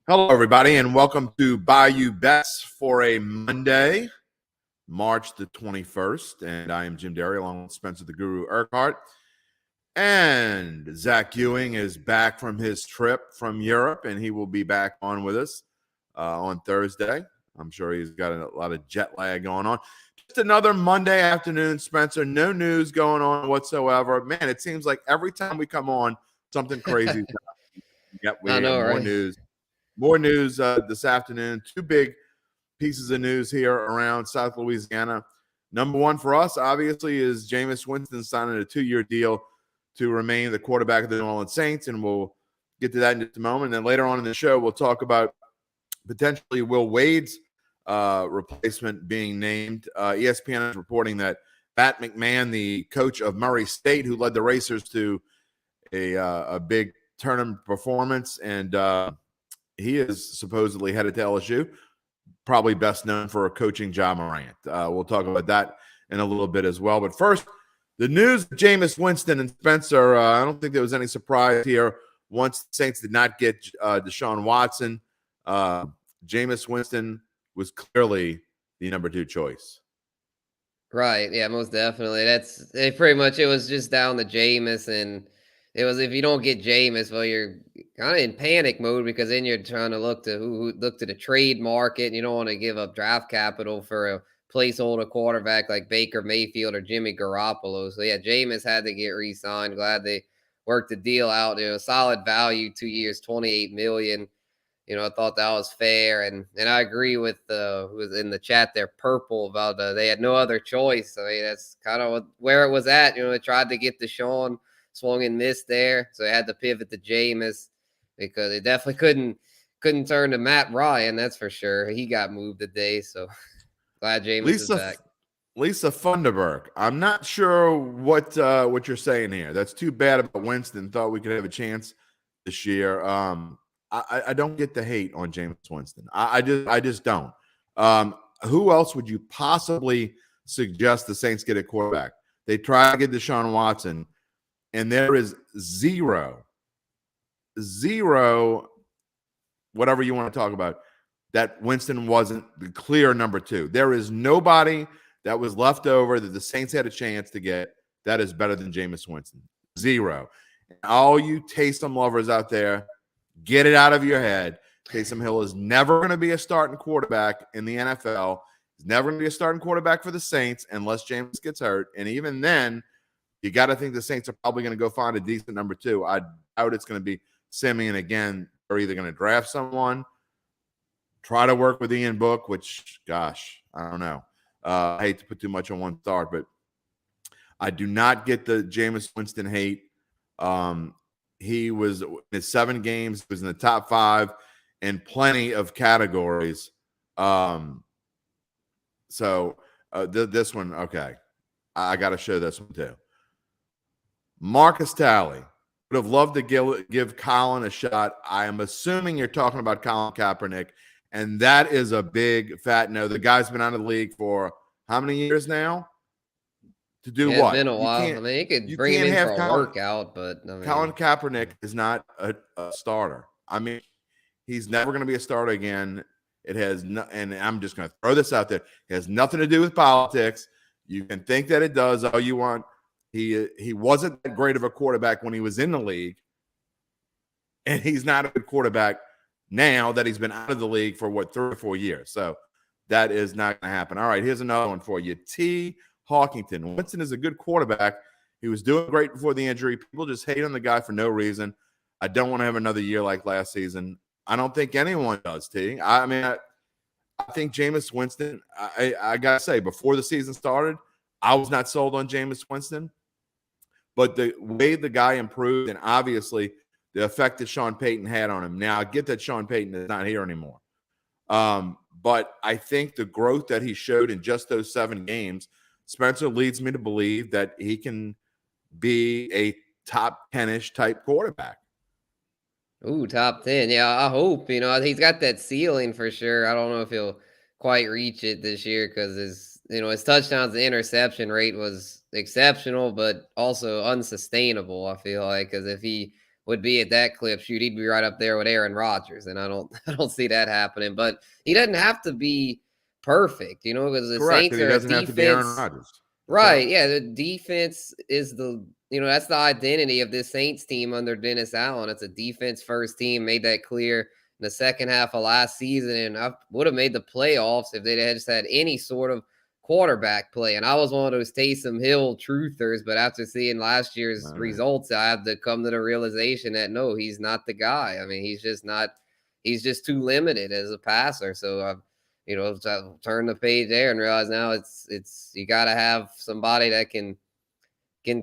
Hello, everybody, and welcome to Bayou Bets for a Monday, March the 21st. And I am Jim Derry, along with Spencer the Guru Urquhart. And Zach Ewing is back from his trip from Europe, and he will be back on with us on Thursday. I'm sure he's got a lot of jet lag going on. Just another Monday afternoon, Spencer. No news going on whatsoever. Man, it seems like every time we come on, something crazy. Yep, we have more news. More news this afternoon. Two big pieces of news here around South Louisiana. Number one for us, obviously, is Jameis Winston signing a 2-year deal to remain the quarterback of the New Orleans Saints, and we'll get to that in just a moment. And then later on in the show, we'll talk about potentially Will Wade's replacement being named. ESPN is reporting that Pat McMahon, the coach of Murray State, who led the Racers to a big tournament performance, and he is supposedly headed to LSU, probably best known for coaching Ja Morant. We'll talk about that in a little bit as well. But first, the news of Jameis Winston and Spencer, I don't think there was any surprise here. Once the Saints did not get Deshaun Watson, Jameis Winston was clearly the number 2 choice. Right. Yeah, most definitely. It was just down to Jameis, and it was, if you don't get Jameis, well, you're kind of in panic mode, because then you're trying to look to the trade market, and you don't want to give up draft capital for a placeholder quarterback like Baker Mayfield or Jimmy Garoppolo. So yeah, Jameis had to get re-signed. Glad they worked the deal out. Solid value, 2 years, $28 million. I thought that was fair, and I agree with who was in the chat there, Purple, about they had no other choice. I mean, that's kind of where it was at. They tried to get Deshaun, swung and missed there, so they had to pivot to Jameis, because they definitely couldn't turn to Matt Ryan. That's for sure. He got moved today, so glad Jameis is back. Lisa Funderburg, I'm not sure what you're saying here. That's too bad about Winston. Thought we could have a chance this year. I don't get the hate on Jameis Winston. I just don't. Who else would you possibly suggest the Saints get a quarterback? They try to get Deshaun Watson, and there is zero, whatever you want to talk about, that Winston wasn't the clear number 2. There is nobody that was left over that the Saints had a chance to get that is better than Jameis Winston. Zero. All you Taysom lovers out there, get it out of your head. Taysom Hill is never going to be a starting quarterback in the NFL. He's never going to be a starting quarterback for the Saints unless Jameis gets hurt. And even then, you got to think the Saints are probably going to go find a decent number 2. I doubt it's going to be Simeon again. They're either going to draft someone, try to work with Ian Book, which, gosh, I don't know. I hate to put too much on one start, but I do not get the Jameis Winston hate. He was in his 7 games, was in the top 5 in plenty of categories. This one, okay. I got to show this one too. Marcus Talley would have loved to give Colin a shot. I am assuming you're talking about Colin Kaepernick, and that is a big fat no. The guy's been out of the league for how many years now? To do what? It's been a while. I mean, you could bring him in for a workout, but Colin Kaepernick is not a starter. I mean, he's never going to be a starter again. It has no, and I'm just going to throw this out there. It has nothing to do with politics. You can think that it does all you want. He wasn't that great of a quarterback when he was in the league, and he's not a good quarterback now that he's been out of the league for 3 or 4 years. So that is not going to happen. All right, here's another one for you. T. Hawkington. Winston is a good quarterback. He was doing great before the injury. People just hate on the guy for no reason. I don't want to have another year like last season. I don't think anyone does, T. I mean, I think Jameis Winston, I got to say, before the season started, I was not sold on Jameis Winston. But the way the guy improved, and obviously the effect that Sean Payton had on him. Now, I get that Sean Payton is not here anymore. But I think the growth that he showed in just those 7 games, Spencer, leads me to believe that he can be a top 10-ish type quarterback. Ooh, top 10. Yeah, I hope. He's got that ceiling for sure. I don't know if he'll quite reach it this year, because his touchdowns to interception rate was exceptional, but also unsustainable, I feel like, because if he would be at that clip, shoot, he'd be right up there with Aaron Rodgers, and I don't see that happening. But he doesn't have to be perfect, because the Correct. Saints And he are a doesn't have to be Aaron defense. Rodgers. Right. Yeah. The defense is that's the identity of this Saints team under Dennis Allen. It's a defense first team, made that clear in the second half of last season. And I would have made the playoffs if they had just had any sort of quarterback play. And I was one of those Taysom Hill truthers, but after seeing last year's results, I have to come to the realization that no, he's not the guy. I mean, he's just too limited as a passer. So turn the page there and realize now it's you got to have somebody that can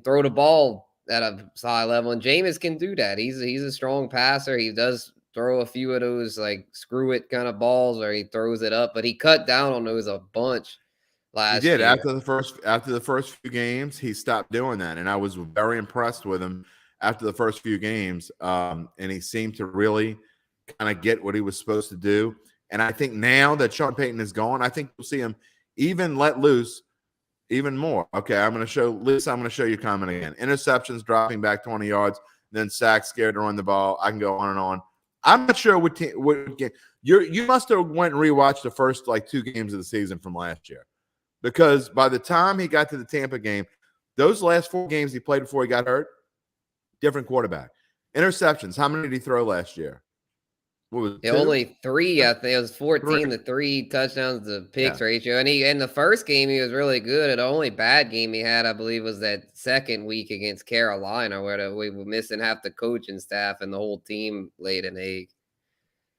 throw the ball at a high level, and Jameis can do that. He's a strong passer. He does throw a few of those like screw it kind of balls, or he throws it up, but he cut down on those a bunch last year. He did after the first few games. He stopped doing that, and I was very impressed with him after the first few games. And he seemed to really kind of get what he was supposed to do. And I think now that Sean Payton is gone, I think you'll see him even let loose even more. Okay, I'm going to show you a comment again. Interceptions, dropping back 20 yards, then sacks, scared to run the ball. I can go on and on. I'm not sure what game. You must have went and rewatched the first like 2 games of the season from last year, because by the time he got to the Tampa game, those last 4 games he played before he got hurt, different quarterback. Interceptions, how many did he throw last year? What was it, only 3? I think it was 14 to 3 touchdowns to picks ratio. And in the first game he was really good. The only bad game he had, I believe, was that second week against Carolina, where we were missing half the coaching staff and the whole team laid an egg.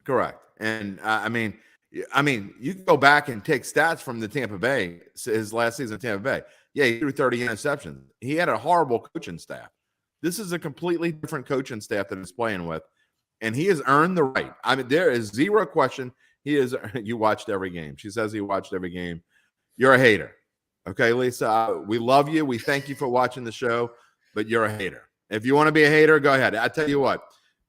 Correct. And I mean, you can go back and take stats from the Tampa Bay, his last season in Tampa Bay. Yeah, he threw 30 interceptions. He had a horrible coaching staff. This is a completely different coaching staff that he's playing with, and he has earned the right. I mean, there is zero question. You watched every game. She says he watched every game. You're a hater. Okay, Lisa, we love you. We thank you for watching the show, but you're a hater. If you want to be a hater, go ahead. I tell you what,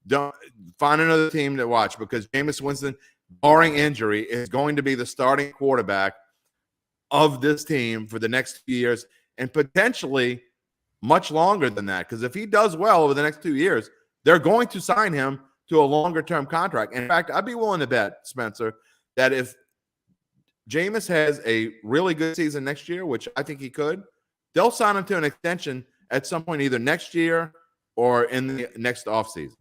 don't find another team to watch, because Jameis Winston, barring injury, is going to be the starting quarterback of this team for the next few years, and potentially much longer than that. Because if he does well over the next 2 years, they're going to sign him to a longer-term contract. In fact, I'd be willing to bet, Spencer, that if Jameis has a really good season next year, which I think he could, they'll sign him to an extension at some point, either next year or in the next offseason.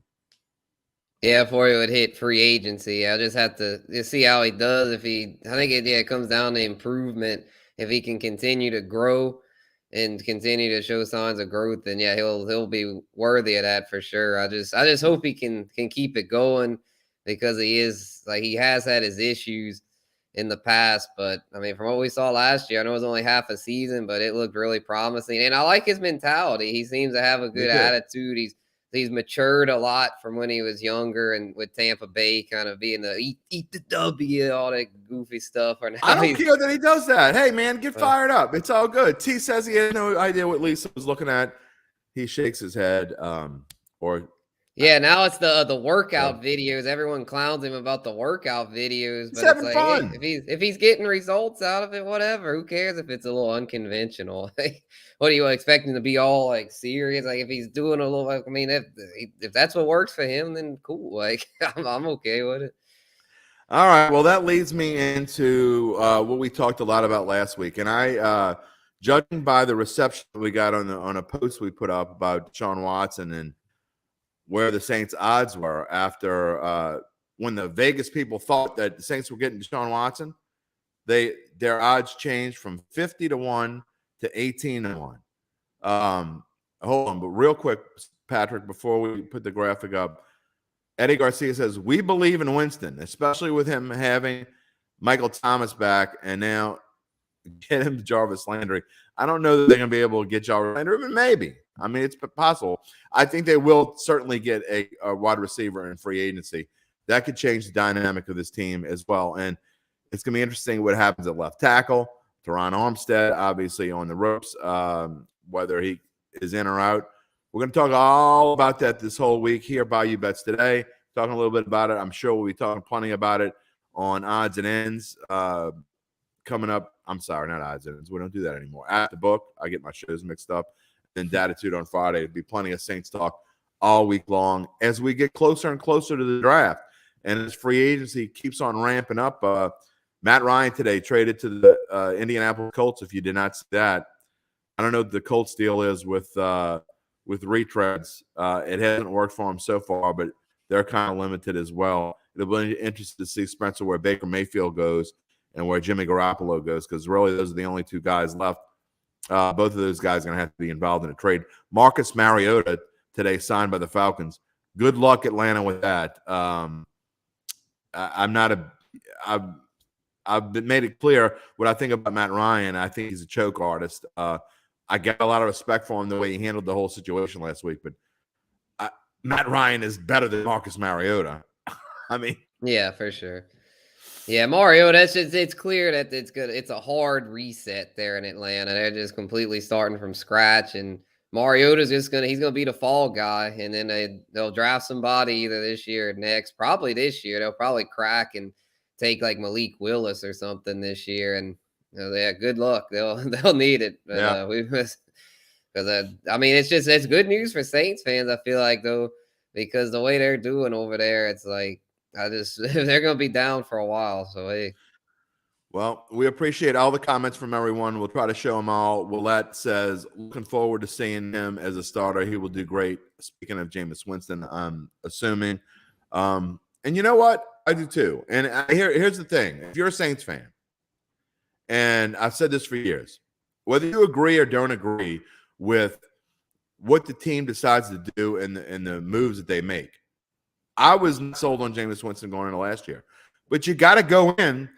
Yeah, before he would hit free agency. I just have to see how he does. I think it comes down to improvement. If he can continue to grow and continue to show signs of growth, then yeah, he'll be worthy of that for sure. I just hope he can keep it going, because he has had his issues in the past. But I mean, from what we saw last year, I know it was only half a season, but it looked really promising. And I like his mentality. He seems to have a good attitude. He's matured a lot from when he was younger, and with Tampa Bay kind of being the eat the W, all that goofy stuff. I don't care that he does that. Hey, man, get fired up. It's all good. T says he had no idea what Lisa was looking at. He shakes his head. Now it's the workout videos. Everyone clowns him about the workout videos, but it's like, fun. Hey, if he's getting results out of it, whatever. Who cares if it's a little unconventional? What are you expecting to be all like serious? Like if he's doing a little, I mean, if that's what works for him, then cool. Like I'm okay with it. All right. Well, that leads me into what we talked a lot about last week, and I, judging by the reception we got on a post we put up about Deshaun Watson and where the Saints' odds were after when the Vegas people thought that the Saints were getting Deshaun Watson, their odds changed from 50-1 to 18-1. Hold on, but real quick, Patrick, before we put the graphic up, Eddie Garcia says, we believe in Winston, especially with him having Michael Thomas back and now get him Jarvis Landry. I don't know that they're going to be able to get Jarvis Landry, but maybe. I mean, it's possible. I think they will certainly get a wide receiver in free agency. That could change the dynamic of this team as well. And it's going to be interesting what happens at left tackle. Teron Armstead, obviously, on the ropes, whether he is in or out. We're going to talk all about that this whole week here by Bayou Bets today. Talking a little bit about it. I'm sure we'll be talking plenty about it on Odds and Ends coming up. I'm sorry, not Odds and Ends. We don't do that anymore. At the book, I get my shows mixed up. Then Datitude on Friday. There'll be plenty of Saints talk all week long as we get closer and closer to the draft. And as free agency keeps on ramping up, Matt Ryan today traded to the Indianapolis Colts. If you did not see that, I don't know what the Colts deal is with retreads. It hasn't worked for them so far, but they're kind of limited as well. It'll be interesting to see, Spencer, where Baker Mayfield goes and where Jimmy Garoppolo goes, because really those are the only two guys left. Both of those guys are going to have to be involved in a trade. Marcus Mariota today signed by the Falcons. Good luck, Atlanta, with that. I've made it clear what I think about Matt Ryan. I think he's a choke artist. I get a lot of respect for him the way he handled the whole situation last week, but Matt Ryan is better than Marcus Mariota. I mean, yeah, for sure. Yeah, Mario, it's clear that it's good. It's a hard reset there in Atlanta. They're just completely starting from scratch, and Mariota's he's gonna be the fall guy, and then they'll draft somebody either this year or next. Probably this year. They'll probably crack and take like Malik Willis or something this year, and yeah, good luck. They'll need it. But, yeah. Because I mean, it's good news for Saints fans. I feel like though, because the way they're doing over there, it's like they're going to be down for a while. So hey. Well, we appreciate all the comments from everyone. We'll try to show them all. Willette says, looking forward to seeing him as a starter. He will do great. Speaking of Jameis Winston, I'm assuming. And you know what? I do too. And here's the thing. If you're a Saints fan, and I've said this for years, whether you agree or don't agree with what the team decides to do and the moves that they make, I was not sold on Jameis Winston going into last year. But you got to go in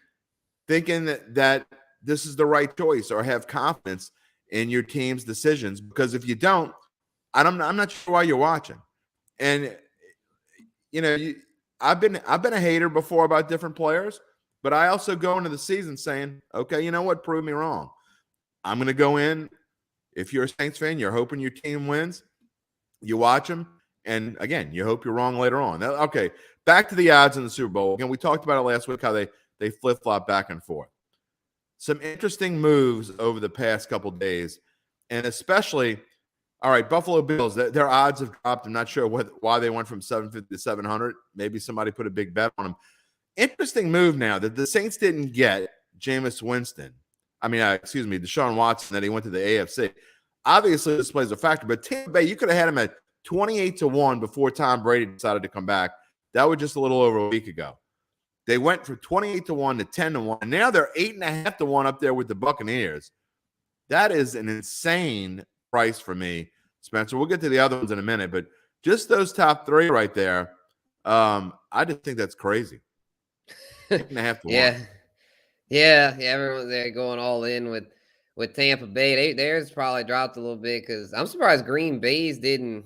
thinking that this is the right choice or have confidence in your team's decisions. Because if you don't, I'm not sure why you're watching. And, I've been a hater before about different players, but I also go into the season saying, okay, you know what? Prove me wrong. I'm going to go in. If you're a Saints fan, you're hoping your team wins. You watch them. And again, you hope you're wrong later on. Okay, back to the odds in the Super Bowl. Again, we talked about it last week, how they flip-flop back and forth. Some interesting moves over the past couple days, and especially, all right, Buffalo Bills, their odds have dropped. I'm not sure why they went from 750 to 700. Maybe somebody put a big bet on them. Interesting move now that the Saints didn't get Jameis Winston. Deshaun Watson, that he went to the AFC. Obviously, this plays a factor, but Tampa Bay, you could have had him at 28-1 before Tom Brady decided to come back. That was just a little over a week ago. They went from 28-1 to 10-1, and now they're 8.5-1 up there with the Buccaneers. That is an insane price for me, Spencer. We'll get to the other ones in a minute, but just those top three right there, I just think that's crazy. 8.5-1. Yeah. Everyone's there going all in with Tampa Bay. Theirs probably dropped a little bit because I'm surprised Green Bay's didn't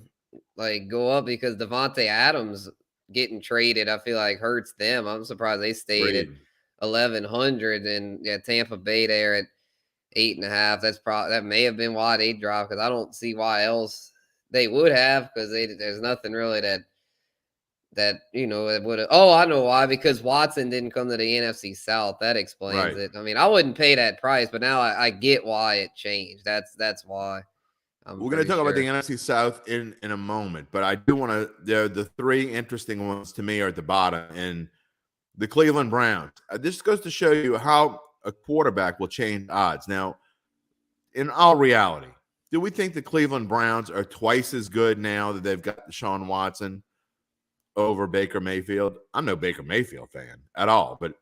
go up because Devontae Adams getting traded, I feel like hurts them. I'm surprised they stayed at 1,100, and Tampa Bay there at 8.5. That may have been why they dropped, because I don't see why else they would have, because there's nothing really that it would have. Oh, I know why, because Watson didn't come to the NFC South. That explains it. I mean, I wouldn't pay that price, but now I get why it changed. That's why. We're going to talk about the NFC South in a moment, but I do want to. The three interesting ones to me are at the bottom, and the Cleveland Browns. This goes to show you how a quarterback will change odds. Now, in all reality, do we think the Cleveland Browns are twice as good now that they've got Deshaun Watson over Baker Mayfield? I'm no Baker Mayfield fan at all, but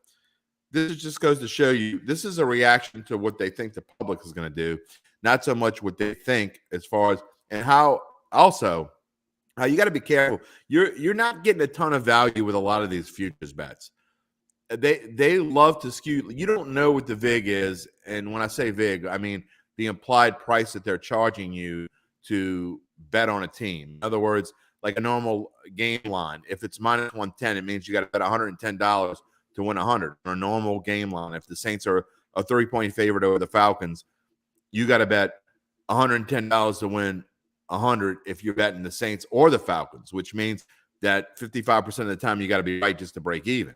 this just goes to show you this is a reaction to what they think the public is going to do, not so much what they think as far as, and how you got to be careful. You're not getting a ton of value with a lot of these futures bets. They love to skew. You don't know what the VIG is, and when I say VIG, I mean the implied price that they're charging you to bet on a team. In other words, like a normal game line, if it's minus 110, it means you got to bet $110 to win 100. Or a normal game line, if the Saints are a 3-point favorite over the Falcons, you got to bet $110 to win 100 if you're betting the Saints or the Falcons, which means that 55% of the time you got to be right just to break even.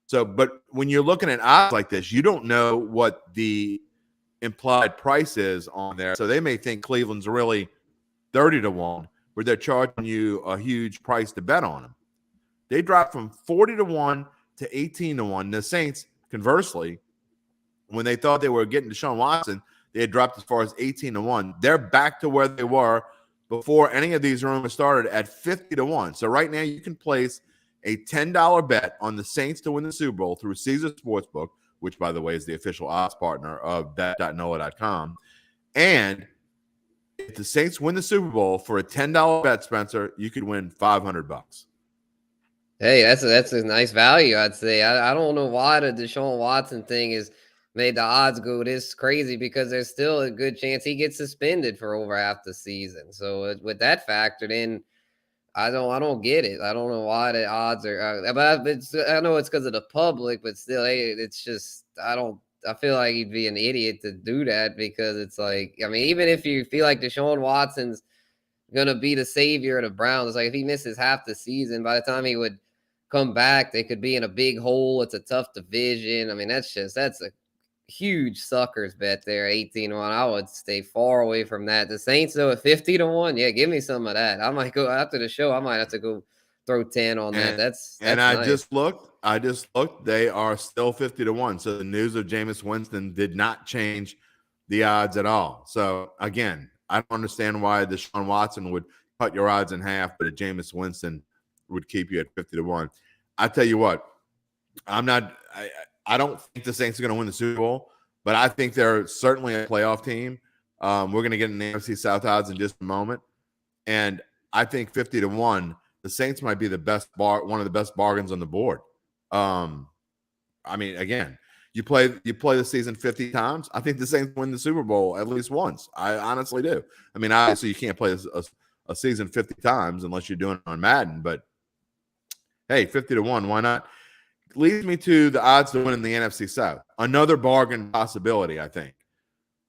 So, but when you're looking at odds like this, you don't know what the implied price is on there. So they may think Cleveland's really 30-1, where they're charging you a huge price to bet on them. They dropped from 40-1 to 18-1. The Saints, conversely, when they thought they were getting Deshaun Watson, they had dropped as far as 18-1. They're back to where they were before any of these rumors started at 50-1. So right now you can place a $10 bet on the Saints to win the Super Bowl through Caesars Sportsbook, which, by the way, is the official odds partner of bet.NOLA.com. And if the Saints win the Super Bowl for a $10 bet, Spencer, you could win $500. Hey, that's a nice value, I'd say. I don't know why the Deshaun Watson thing is made the odds go this crazy, because there's still a good chance he gets suspended for over half the season. So with that factored in, I don't get it. I don't know why the odds are. But I know it's because of the public, but still, hey, it's just I feel like he'd be an idiot to do that, because it's like, I mean, even if you feel like Deshaun Watson's gonna be the savior of the Browns, it's like if he misses half the season, by the time he would come back, they could be in a big hole. It's a tough division. I mean, that's a huge suckers bet there, 18-1. I would stay far away from that. The Saints, though, at 50-1, yeah, give me some of that. I might go after the show. I might have to go throw 10 on that. That's I nice. just looked. They are still 50-1. So the news of Jameis Winston did not change the odds at all. So again, I don't understand why Deshaun Watson would cut your odds in half, but a Jameis Winston would keep you at 50-1. I tell you what, I don't think the Saints are going to win the Super Bowl, but I think they're certainly a playoff team. We're going to get in the NFC South odds in just a moment. And I think 50-1, the Saints might be one of the best bargains on the board. I mean, again, you play the season 50 times. I think the Saints win the Super Bowl at least once. I honestly do. I mean, obviously you can't play a season 50 times unless you're doing it on Madden, but hey, 50-1, why not? Leads me to the odds to win in the NFC South. Another bargain possibility, I think.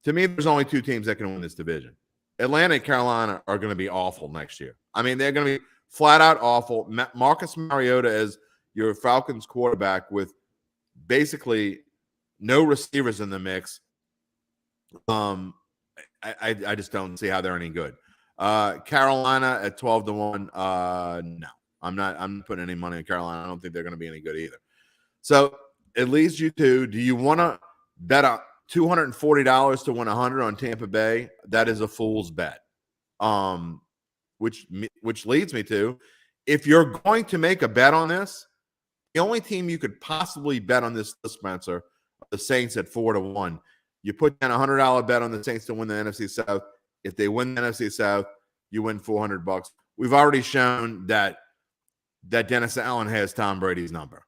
To me, there's only two teams that can win this division. Atlanta and Carolina are going to be awful next year. I mean, they're going to be flat out awful. Marcus Mariota as your Falcons quarterback with basically no receivers in the mix. I just don't see how they're any good. Carolina at 12-1. No, I'm not putting any money on Carolina. I don't think they're going to be any good either. So it leads you to, do you want to bet $240 to win 100 on Tampa Bay? That is a fool's bet. Which leads me to, if you're going to make a bet on this, the only team you could possibly bet on this list, Spencer, are the Saints at 4-1. You put down a $100 bet on the Saints to win the NFC South. If they win the NFC South, you win $400. We've already shown that Dennis Allen has Tom Brady's number.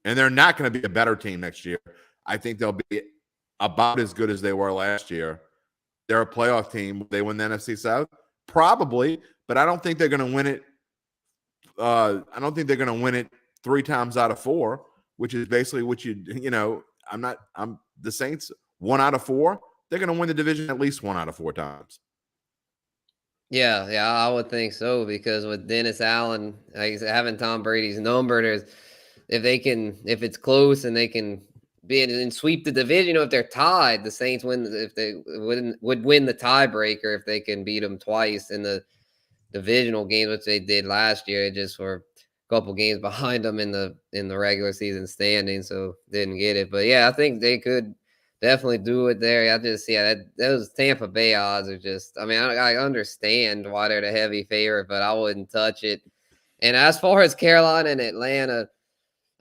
And they're not going to be a better team next year. I think they'll be about as good as they were last year. They're a playoff team. They win the NFC South? Probably, but I don't think they're going to win it. I don't think they're going to win it 3 times out of 4, which is basically what I'm the Saints 1 out of 4. They're going to win the division at least 1 out of 4 times. Yeah, I would think so, because with Dennis Allen, like having Tom Brady's number, if it's close and they can be in and sweep the division, if they're tied, the Saints win. If they would win the tiebreaker if they can beat them twice in the divisional games, which they did last year. It just were a couple games behind them in the regular season standing, so didn't get it. But yeah, I think they could definitely do it there. I just those Tampa Bay odds are just. I mean, I understand why they're the heavy favorite, but I wouldn't touch it. And as far as Carolina and Atlanta,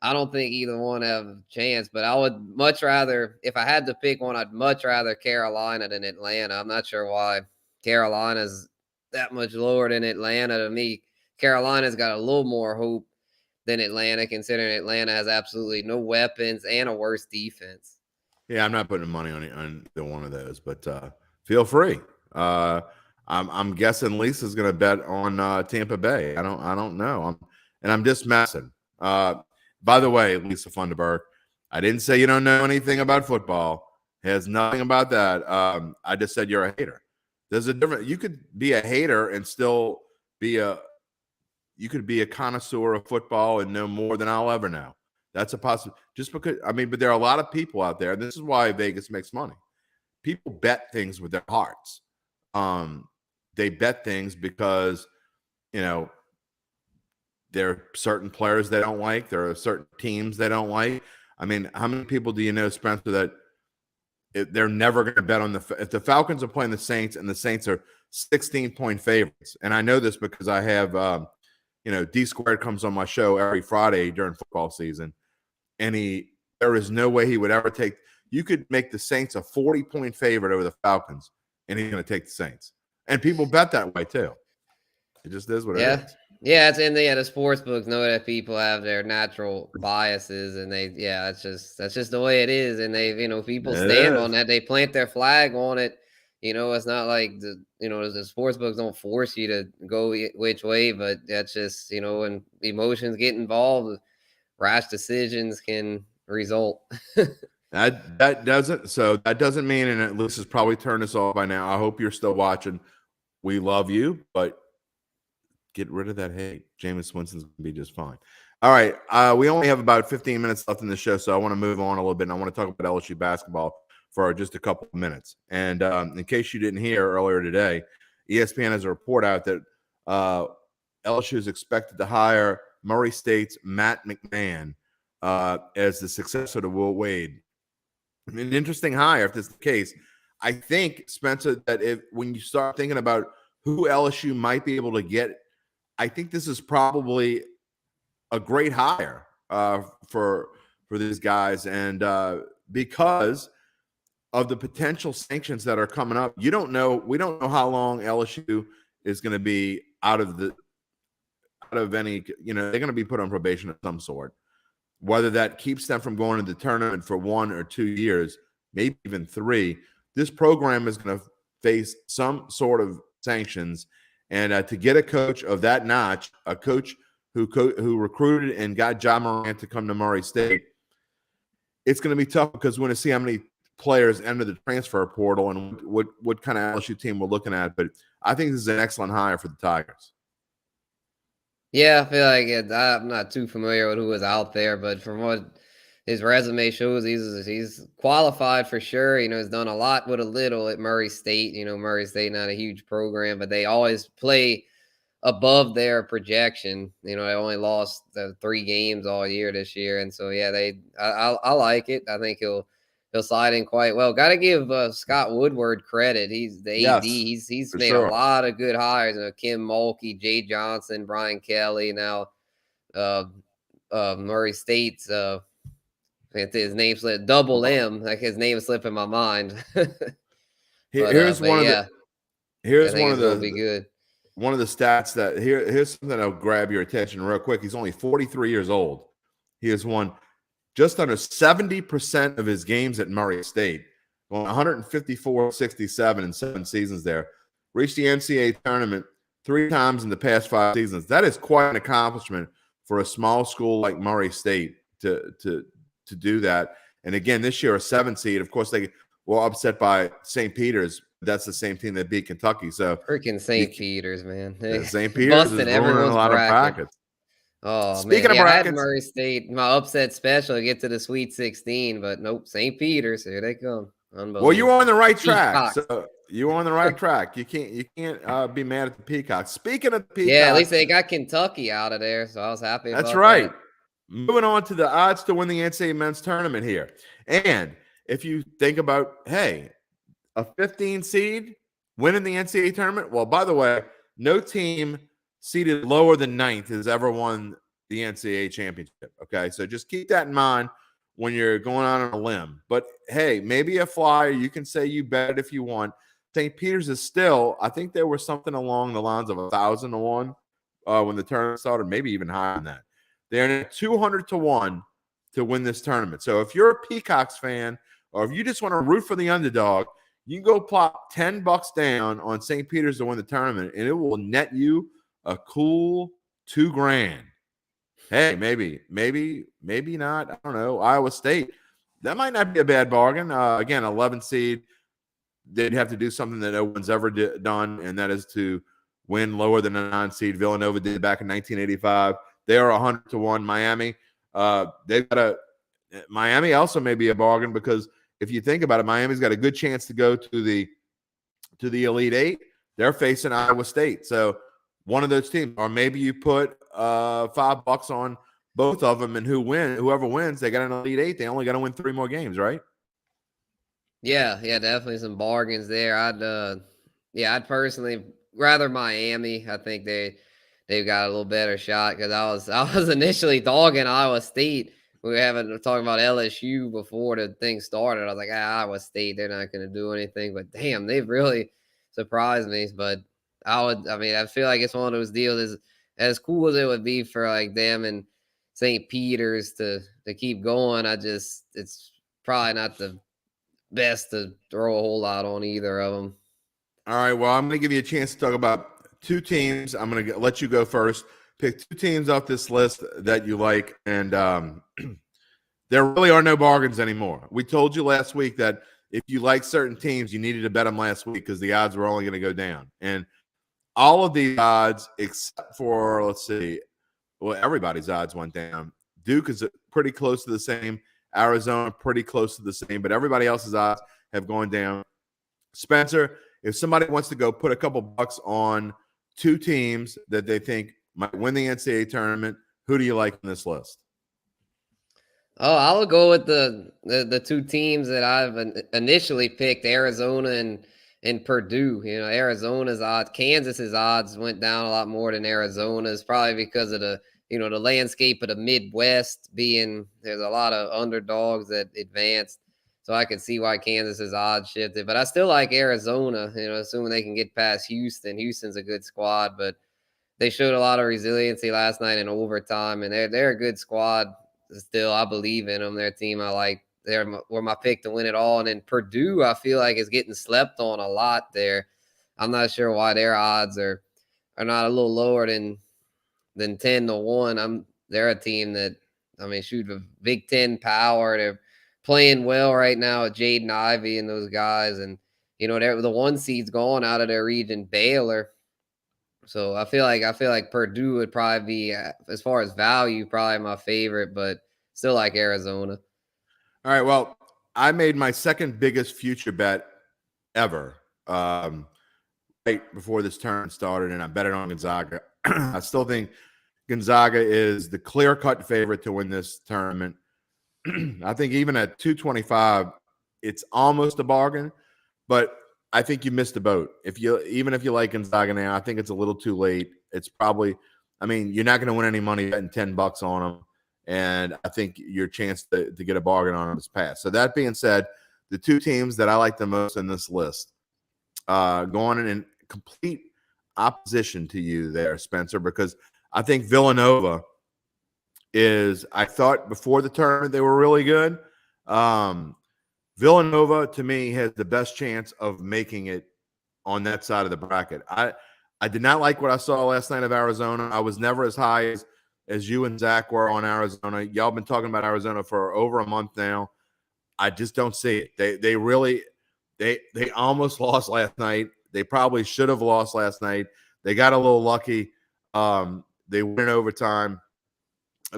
I don't think either one have a chance, but I would much rather, if I had to pick one, I'd much rather Carolina than Atlanta. I'm not sure why Carolina's that much lower than Atlanta. To me, Carolina's got a little more hope than Atlanta, considering Atlanta has absolutely no weapons and a worse defense. Yeah, I'm not putting money on either one of those, but feel free. I'm guessing Lisa's going to bet on Tampa Bay. I don't know. I'm just messing. By the way, Lisa Funderburg, I didn't say you don't know anything about football. It has nothing about that. I just said you're a hater. There's a difference. You could be a hater and still be you could be a connoisseur of football and know more than I'll ever know. That's a possibility. Just because, but there are a lot of people out there, and this is why Vegas makes money. People bet things with their hearts. they bet things because, there are certain players they don't like. There are certain teams they don't like. I mean, how many people do you know, Spencer, that they're never going to bet on if the Falcons are playing the Saints and the Saints are 16-point favorites? And I know this because I have, D Squared comes on my show every Friday during football season, and there is no way he would ever take. You could make the Saints a 40-point favorite over the Falcons, and he's going to take the Saints. And people bet that way too. It just is what it is. Yeah, it's in the sports books know that people have their natural biases, and that's just the way it is. And people stand on that. They plant their flag on it. It's not like the sports books don't force you to go which way, but that's just, when emotions get involved, rash decisions can result. That doesn't mean, and Liz has probably turned us off by now. I hope you're still watching. We love you, but get rid of that hate. Jameis Winston's going to be just fine. All right. We only have about 15 minutes left in the show, so I want to move on a little bit, and I want to talk about LSU basketball for just a couple of minutes. And in case you didn't hear earlier today, ESPN has a report out that LSU is expected to hire Murray State's Matt McMahon as the successor to Will Wade. An interesting hire if this is the case. I think, Spencer, that when you start thinking about who LSU might be able to get, I think this is probably a great hire for these guys, and because of the potential sanctions that are coming up, we don't know how long LSU is going to be out of any. They're going to be put on probation of some sort. Whether that keeps them from going to the tournament for 1 or 2 years, maybe even 3, this program is going to face some sort of sanctions. And to get a coach of that notch, a coach who recruited and got Ja Morant to come to Murray State, it's going to be tough because we're going to see how many players enter the transfer portal and what kind of LSU team we're looking at. But I think this is an excellent hire for the Tigers. Yeah, I feel like I'm not too familiar with who was out there, but from what his resume shows, he's qualified for sure. He's done a lot with a little at Murray State. Murray State, not a huge program, but they always play above their projection. They only lost 3 games all year this year. And so, I like it. I think he'll slide in quite well. Got to give Scott Woodward credit. He's the AD. He's made a lot of good hires. Kim Mulkey, Jay Johnson, Brian Kelly. Now, Murray State's his name slipped, Double M. Like his name is slipping my mind. Here's one of be good. One of the stats that here's something that'll grab your attention real quick. He's only 43 years old. He has won just under 70% of his games at Murray State, going 154-67 in 7 seasons there. Reached the NCAA tournament 3 times in the past 5 seasons. That is quite an accomplishment for a small school like Murray State to do that. And again, this year a 7 seed. Of course, they were upset by St. Peter's. That's the same team that beat Kentucky. So freaking St. Peter's, man. St. Peter's is ruining a lot of brackets. Oh, speaking of I brackets, had Murray State, my upset special, get to the Sweet 16, but nope, St. Peter's, here they come. Well, you were on the right track. So you were on the right track. You can't be mad at the Peacocks. Speaking of the Peacocks, yeah, at least they got Kentucky out of there, so I was happy about that. That's right. Moving on to the odds to win the NCAA men's tournament here. And if you think about, hey, a 15 seed winning the NCAA tournament, well, by the way, no team seated lower than 9th has ever won the NCAA championship. Okay, so just keep that in mind when you're going on a limb. But hey, maybe a flyer. You can say you bet it if you want. St. Peter's is still, I think there was something along the lines of 1,000 to 1 when the tournament started, maybe even higher than that. They're 200 to 1 to win this tournament. So if you're a Peacocks fan, or if you just want to root for the underdog, you can go plop $10 down on St. Peter's to win the tournament, and it will net you a cool $2,000. Hey, maybe not. I don't know. Iowa State, that might not be a bad bargain. Again, 11 seed, they'd have to do something that no one's ever done, and that is to win lower than a 9 seed. Villanova did back in 1985. They are 100 to 1. Miami, Miami also may be a bargain because if you think about it, Miami's got a good chance to go to the Elite 8. They're facing Iowa State. So one of those teams, or maybe you put $5 on both of them, and whoever wins, they got an Elite Eight. They only got to win 3 more games, right? Yeah, definitely some bargains there. I'd personally rather Miami. I think they've got a little better shot because I was initially dogging Iowa State. We were talking about LSU before the thing started. I was like, Iowa State, they're not going to do anything. But damn, they've really surprised me. But I feel like it's one of those deals. As cool as it would be for like them and St. Peter's to keep going, it's probably not the best to throw a whole lot on either of them. All right. Well, I'm going to give you a chance to talk about 2 teams. I'm going to let you go first. Pick 2 teams off this list that you like, and there really are no bargains anymore. We told you last week that if you like certain teams, you needed to bet them last week because the odds were only going to go down. And all of these odds, except for, let's see, well, everybody's odds went down. Duke is pretty close to the same. Arizona, pretty close to the same. But everybody else's odds have gone down. Spencer, if somebody wants to go put a couple bucks on 2 teams that they think might win the NCAA tournament, who do you like in this list? Oh, I'll go with the 2 teams that I've initially picked, Arizona and Purdue. Arizona's odds, Kansas's odds went down a lot more than Arizona's, probably because of the landscape of the Midwest being there's a lot of underdogs that advanced. So I could see why Kansas's odds shifted. But I still like Arizona, assuming they can get past Houston. Houston's a good squad, but they showed a lot of resiliency last night in overtime, and they're a good squad. Still, I believe in them. Their team, I like. Were my pick to win it all. And then Purdue, I feel like is getting slept on a lot there. I'm not sure why their odds are not a little lower than 10-1. They're a team that shoot with Big Ten power. They're playing well right now with Jaden Ivey and those guys, and they're the 1 seed's gone out of their region, Baylor. So I feel like Purdue would probably be, as far as value, probably my favorite, but still like Arizona. All right. Well, I made my second biggest future bet ever right before this tournament started, and I bet it on Gonzaga. I still think Gonzaga is the clear-cut favorite to win this tournament. I think even at 225, it's almost a bargain, but I think you missed the boat. Even if you like Gonzaga now, I think it's a little too late. It's probably, you're not going to win any money betting $10 on them, and I think your chance to get a bargain on them is passed. So that being said, the 2 teams that I like the most in this list, going in complete opposition to you there, Spencer, because I think Villanova I thought before the tournament they were really good. Villanova, to me, has the best chance of making it on that side of the bracket. I did not like what I saw last night of Arizona. I was never as high as you and Zach were on Arizona. Y'all been talking about Arizona for over a month now. I just don't see it. They really almost lost last night. They probably should have lost last night. They got a little lucky. They win in overtime.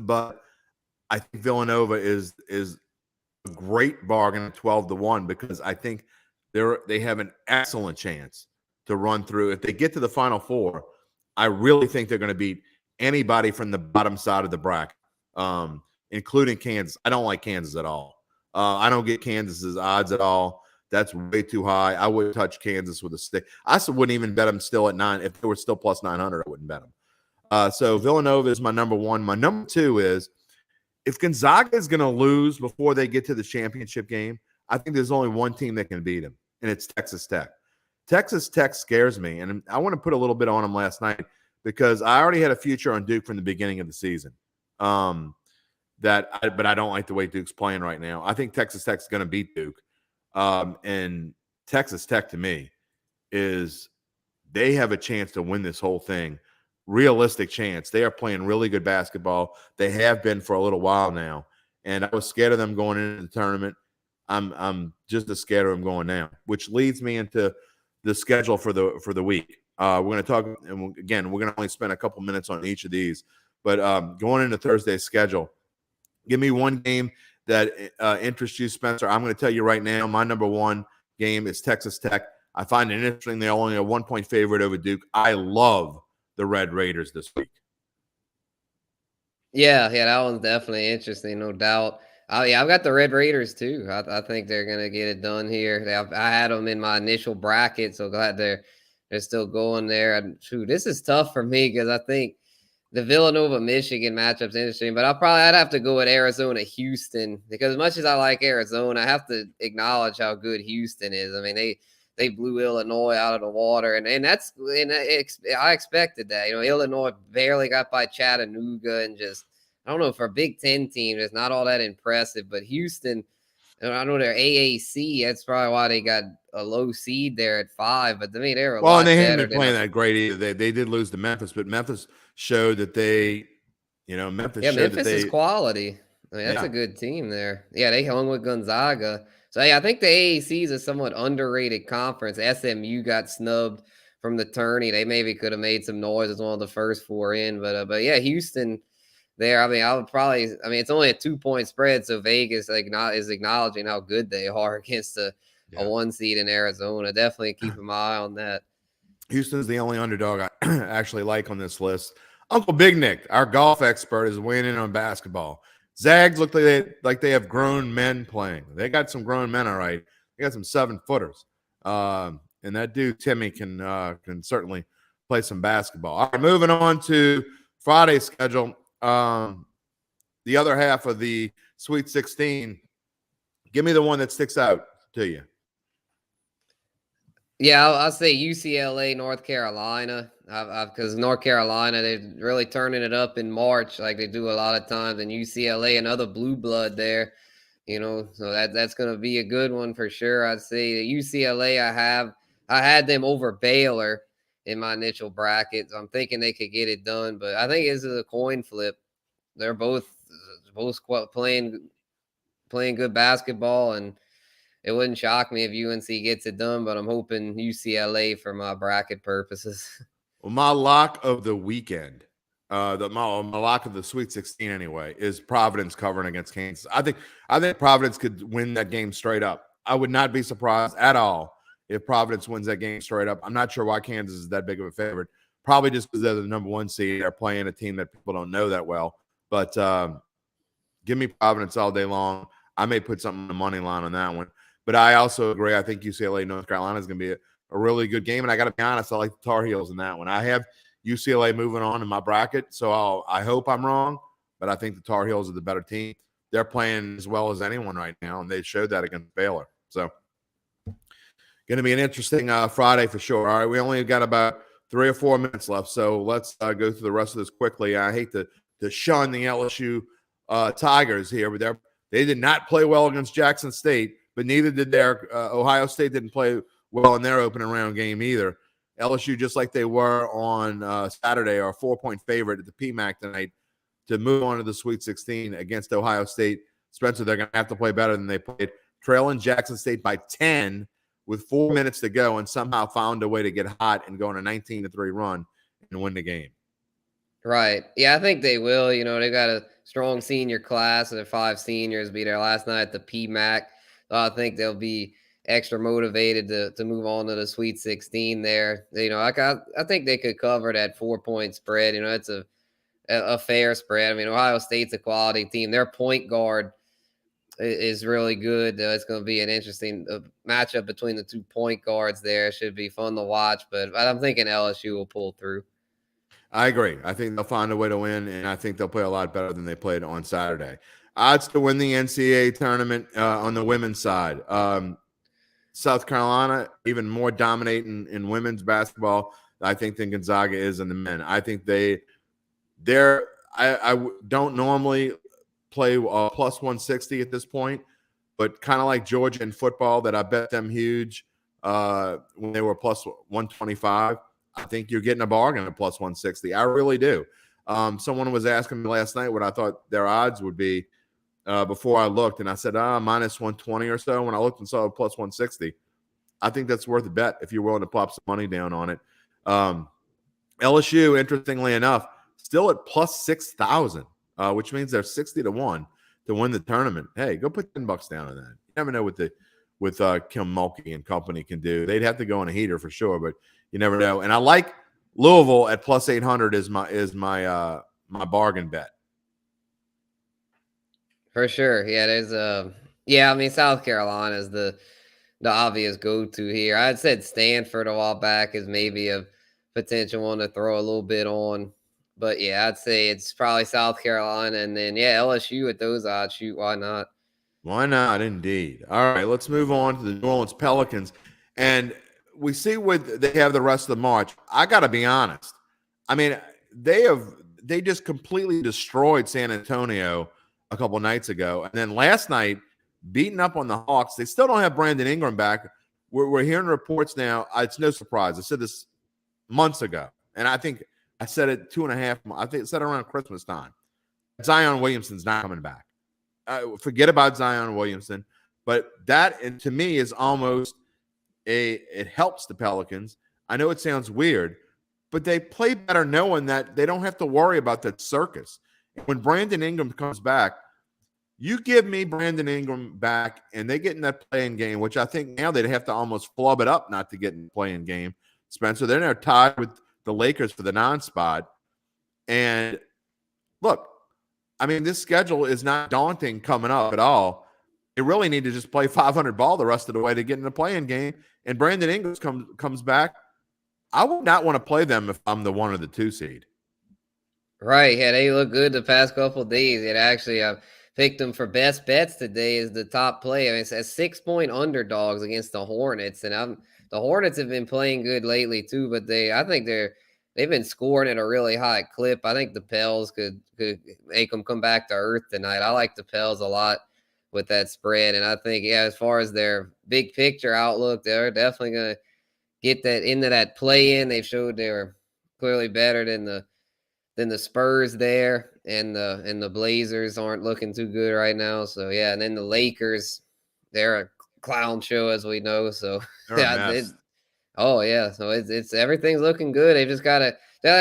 But I think Villanova is a great bargain at 12-1 because I think they have an excellent chance to run through. If they get to the Final Four, I really think they're going to beat anybody from the bottom side of the bracket, including Kansas. I don't like Kansas at all. I don't get Kansas's odds at all. That's way too high. I wouldn't touch Kansas with a stick. I wouldn't even bet them still at 9. If they were still plus 900, I wouldn't bet them. So Villanova is my number 1. My number 2 is if Gonzaga is going to lose before they get to the championship game, I think there's only one team that can beat them, and it's Texas Tech. Texas Tech scares me, and I want to put a little bit on them last night because I already had a future on Duke from the beginning of the season. But I don't like the way Duke's playing right now. I think Texas Tech's going to beat Duke. And Texas Tech, to me, they have a chance to win this whole thing. Realistic chance. They are playing really good basketball. They have been for a little while now. And I was scared of them going into the tournament. I'm just as scared of them going now, which leads me into the schedule for the week. We're going to talk, and again, we're going to only spend a couple minutes on each of these. But going into Thursday's schedule, give me one game that interests you, Spencer. I'm going to tell you right now, my number 1 game is Texas Tech. I find it interesting they're only a 1-point favorite over Duke. I love the Red Raiders this week. Yeah, that one's definitely interesting, no doubt. Yeah, I've got the Red Raiders too. I think they're gonna get it done here. I had them in my initial bracket, so glad they're still going there. And shoot, this is tough for me because I think the Villanova Michigan matchup's interesting, but I'd have to go with Arizona Houston because as much as I like Arizona, I have to acknowledge how good Houston is. I mean, they blew Illinois out of the water, and I expected that. Illinois barely got by Chattanooga, and just I don't know, for a Big Ten team, it's not all that impressive. But Houston, and I know they're AAC. That's probably why they got a low seed there at 5. But to me, they're a lot and they better. haven't been playing that great either. They did lose to Memphis, but Memphis showed that Memphis is quality. I mean, that's a good team there. Yeah, they hung with Gonzaga. So, I think the AAC is a somewhat underrated conference. SMU got snubbed from the tourney. They maybe could have made some noise as one of the first 4 in. But yeah, Houston there. I mean, it's only a 2-point spread, so Vegas is acknowledging how good they are against a 1 seed in Arizona. Definitely keep an eye on that. Houston's the only underdog I actually like on this list. Uncle Big Nick, our golf expert, is winning on basketball. Zags look like they have grown men playing. They got some grown men, all right. They got some 7-footers. And that dude, Timmy, can certainly play some basketball. All right, moving on to Friday's schedule. The other half of the Sweet 16. Give me the one that sticks out to you. Yeah, I'll say UCLA, North Carolina, because North Carolina, they're really turning it up in March like they do a lot of times, and UCLA, another blue blood there, so that's going to be a good one for sure. I'd say the UCLA, I had them over Baylor in my initial bracket, so I'm thinking they could get it done, but I think this is a coin flip. They're both playing good basketball, and it wouldn't shock me if UNC gets it done, but I'm hoping UCLA for my bracket purposes. Well, my lock of the weekend, my lock of the Sweet 16 anyway, is Providence covering against Kansas. I think Providence could win that game straight up. I would not be surprised at all if Providence wins that game straight up. I'm not sure why Kansas is that big of a favorite. Probably just because they're the number 1 seed. They're playing a team that people don't know that well. But give me Providence all day long. I may put something on the money line on that one. But I also agree. I think UCLA, North Carolina is going to be a really good game. And I got to be honest, I like the Tar Heels in that one. I have UCLA moving on in my bracket, so I hope I'm wrong. But I think the Tar Heels are the better team. They're playing as well as anyone right now, and they showed that against Baylor. So going to be an interesting Friday for sure. All right, we only got about 3 or 4 minutes left, so let's go through the rest of this quickly. I hate to shun the LSU Tigers here, but they did not play well against Jackson State. But neither did Ohio State didn't play well in their opening round game either. LSU, just like they were on Saturday, are a 4-point favorite at the PMAC tonight to move on to the Sweet 16 against Ohio State. Spencer, they're going to have to play better than they played, trailing Jackson State by 10 with 4 minutes to go, and somehow found a way to get hot and go on a 19-3 run and win the game. Right. Yeah, I think they will. They got a strong senior class, and their 5 seniors be there last night at the PMAC. I think they'll be extra motivated to move on to the Sweet 16 there. I think they could cover that 4-point spread. It's a fair spread. I mean, Ohio State's a quality team. Their point guard is really good. It's going to be an interesting matchup between the 2 point guards there. It should be fun to watch, but I'm thinking LSU will pull through. I agree. I think they'll find a way to win, and I think they'll play a lot better than they played on Saturday. Odds to win the NCAA tournament on the women's side. South Carolina, even more dominating in women's basketball, I think, than Gonzaga is in the men. I think I don't normally play plus 160 at this point, but kind of like Georgia in football that I bet them huge when they were plus 125. I think you're getting a bargain at plus 160. I really do. Someone was asking me last night what I thought their odds would be before I looked, and I said, minus 120 or so. When I looked and saw plus 160, I think that's worth a bet if you're willing to plop some money down on it. LSU, interestingly enough, still at plus 6,000, which means they're 60 to 1 to win the tournament. Hey, go put $10 down on that. You never know what Kim Mulkey and company can do. They'd have to go on a heater for sure, but you never know. And I like Louisville at plus 800 is my bargain bet. For sure. Yeah, there's I mean South Carolina is the obvious go-to here. I had said Stanford a while back is maybe a potential one to throw a little bit on. But yeah, I'd say it's probably South Carolina, and then LSU at those odds. Shoot, why not? Why not? Indeed. All right, let's move on to the New Orleans Pelicans, and we see what they have the rest of the March. I got to be honest. I mean, they just completely destroyed San Antonio a couple nights ago, and then last night beating up on the Hawks. They still don't have Brandon Ingram back. We're hearing reports now. It's no surprise. I said this months ago, and I think I said it 2.5. I think I said it around Christmas time. Zion Williamson's not coming back. Forget about Zion Williamson, but that, and to me, is almost it helps the Pelicans. I know it sounds weird, but they play better knowing that they don't have to worry about that circus. When Brandon Ingram comes back, you give me Brandon Ingram back, and they get in that playing game, which I think now they'd have to almost flub it up not to get in the playing game. Spencer, they're now tied with the Lakers for the non-spot. And look, I mean, this schedule is not daunting coming up at all. They really need to just play 500 ball the rest of the way to get in the playing game. And Brandon Ingram comes back. I would not want to play them if I'm the 1 or the 2 seed. Right. Yeah, they look good the past couple of days. It actually, I've picked them for best bets today as the top play. I mean, it's at 6-point underdogs against the Hornets, and the Hornets have been playing good lately too. But I think they've been scoring at a really high clip. I think the Pels could make them come back to earth tonight. I like the Pels a lot with that spread, and I think as far as their big picture outlook, they're definitely going to get that into that play in. They've showed they were clearly better than the Spurs there, and the Blazers aren't looking too good right now. So yeah, and then the Lakers, they're a clown show as we know. So yeah, so it's everything's looking good. They just gotta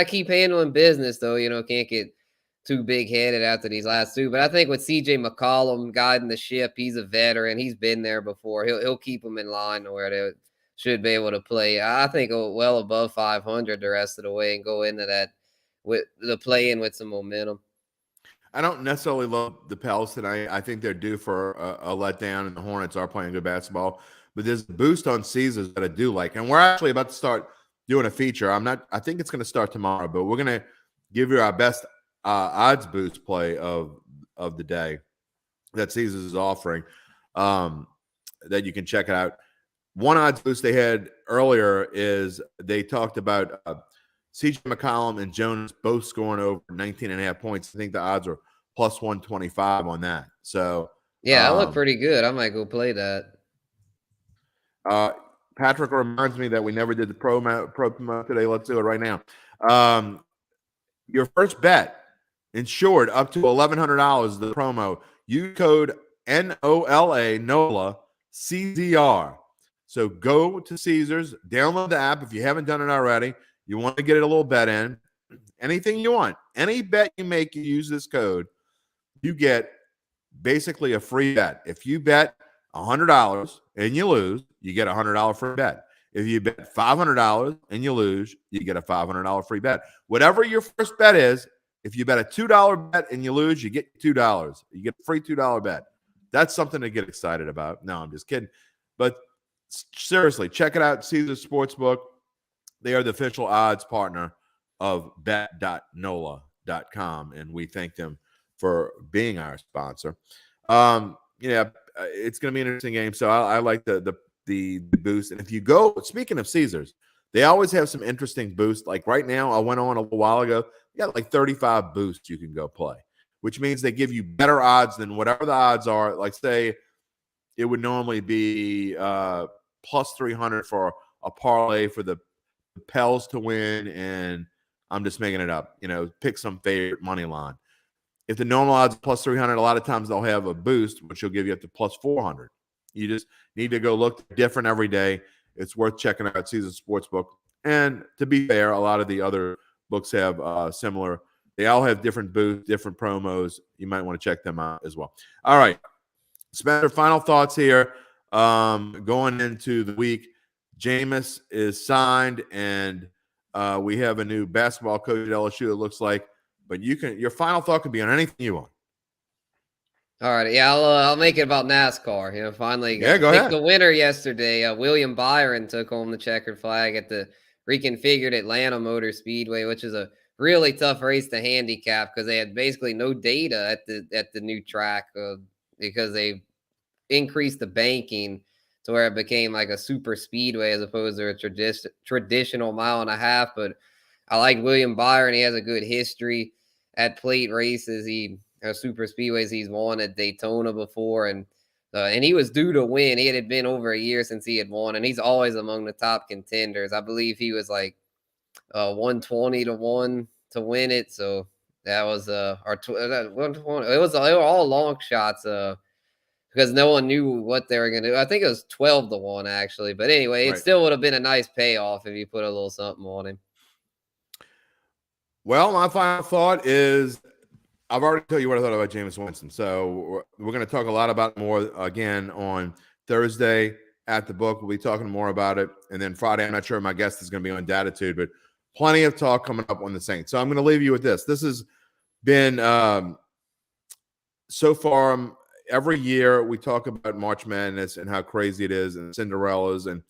keep handling business though. Can't get too big headed after these last two. But I think with CJ McCollum guiding the ship, he's a veteran. He's been there before. He'll keep them in line to where they should be able to play. I think well above 500 the rest of the way and go into that with the play in with some momentum. I don't necessarily love the Pels tonight. I think they're due for a letdown, and the Hornets are playing good basketball. But there's a boost on Caesars that I do like, and we're actually about to start doing a feature. I think it's going to start tomorrow, but we're going to give you our best odds boost play of the day that Caesars is offering. That you can check it out. One odds boost they had earlier is they talked about CJ McCollum and Jonas both scoring over 19.5 points. I think the odds are plus 125 on that. So yeah, I look pretty good. I might go play that. Patrick reminds me that we never did the promo today. Let's do it right now. Your first bet insured up to $1,100. The promo. Use code NOLA CZR. So go to Caesars, download the app if you haven't done it already. You want to get it a little bet in. Anything you want. Any bet you make, you use this code, you get basically a free bet. If you bet $100 and you lose, you get a $100 free bet. If you bet $500 and you lose, you get a $500 free bet. Whatever your first bet is, if you bet a $2 bet and you lose, you get $2. You get a free $2 bet. That's something to get excited about. No, I'm just kidding. But seriously, check it out. Caesars Sportsbook. They are the official odds partner of bet.NOLA.com, and we thank them for being our sponsor. It's going to be an interesting game, so I like the boost. And if you go, speaking of Caesars, they always have some interesting boosts. Like right now, I went on a little while ago, you got like 35 boosts you can go play, which means they give you better odds than whatever the odds are. Like say it would normally be plus 300 for a parlay for the Pels to win, and I'm just making it up, pick some favorite money line. If the normal odds plus 300, a lot of times they'll have a boost, which will give you up to plus 400. You just need to go look different every day. It's worth checking out Caesars Sportsbook. And to be fair, a lot of the other books have similar. They all have different boosts, different promos. You might want to check them out as well. All right. Spencer, final thoughts here. going into the week. Jameis is signed, and we have a new basketball coach at LSU, it looks like. But your final thought could be on anything you want. All right, yeah, I'll make it about NASCAR. Finally Yeah, go ahead. The winner yesterday. William Byron took home the checkered flag at the reconfigured Atlanta Motor Speedway, which is a really tough race to handicap because they had basically no data at the new track because they increased the banking to where it became like a super speedway as opposed to a traditional mile and a half. But I like William Byron. He has a good history at plate races. Super speedways. He's won at Daytona before, and he was due to win. It had been over a year since he had won, and he's always among the top contenders. I believe he was like 120 to 1 to win it. So that was our 120. They were all long shots because no one knew what they were going to do. I think it was 12 to 1 actually, but anyway, it still would have been a nice payoff if you put a little something on him. Well, my final thought is I've already told you what I thought about Jameis Winston. So we're going to talk a lot about more again on Thursday at the book. We'll be talking more about it. And then Friday, I'm not sure my guest is going to be on Datitude, but plenty of talk coming up on the Saints. So I'm going to leave you with this. This has been so far every year we talk about March Madness and how crazy it is and Cinderellas.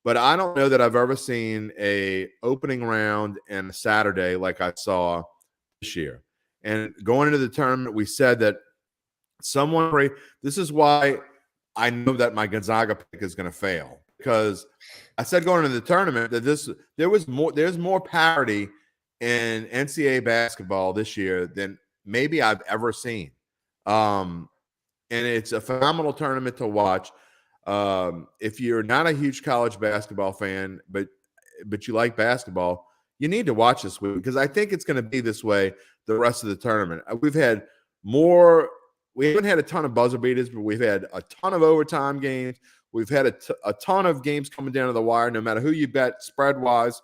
But I don't know that I've ever seen a opening round and a Saturday like I saw this year. And going into the tournament, we said that this is why I know that my Gonzaga pick is going to fail, because I said going into the tournament that there's more parity in NCAA basketball this year than maybe I've ever seen. And it's a phenomenal tournament to watch. If you're not a huge college basketball fan, but you like basketball, you need to watch this week, because I think it's going to be this way the rest of the tournament. We haven't had a ton of buzzer beaters, but we've had a ton of overtime games. We've had a ton of games coming down to the wire, no matter who you bet spread-wise.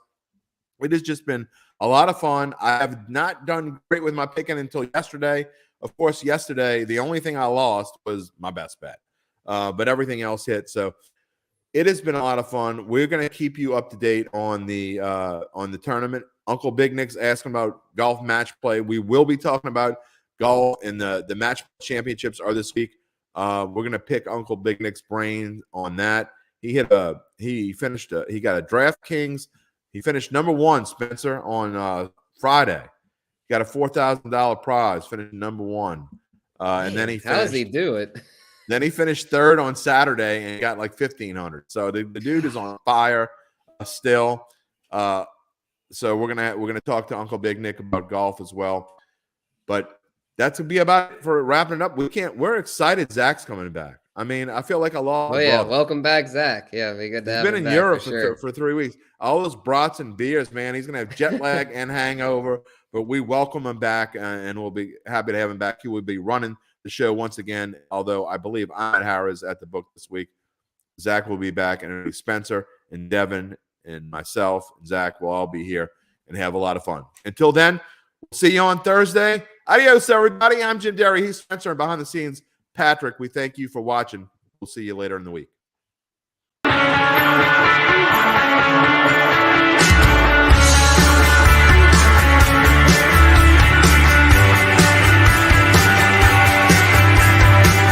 It has just been a lot of fun. I have not done great with my picking until yesterday. Of course, yesterday, the only thing I lost was my best bet. But everything else hit. So it has been a lot of fun. We're going to keep you up to date on the tournament. Uncle Big Nick's asking about golf match play. We will be talking about golf, and the match championships are this week. We're going to pick Uncle Big Nick's brain on that. He got a DraftKings. He finished number 1, Spencer, on Friday. He got a $4,000 prize, finished number 1. And then how does he do it? Then he finished 3rd on Saturday and got like 1,500. So the dude is on fire still. So we're gonna talk to Uncle Big Nick about golf as well. But that's gonna be about it for wrapping it up. We're excited Zach's coming back. I mean, I feel like a lot. Oh yeah, welcome back, Zach. Yeah, we good to have him back. He's been in Europe for 3 weeks. All those brats and beers, man. He's gonna have jet lag and hangover. But we welcome him back, and we'll be happy to have him back. He will be running the show once again, although I believe I'm at Harrah's at the book this week. Zach will be back, and it'll be Spencer and Devin and myself. Zach will all be here and have a lot of fun. Until then, we'll see you on Thursday. Adios, everybody. I'm Jim Derry. He's Spencer, and behind the scenes, Patrick. We thank you for watching. We'll see you later in the week.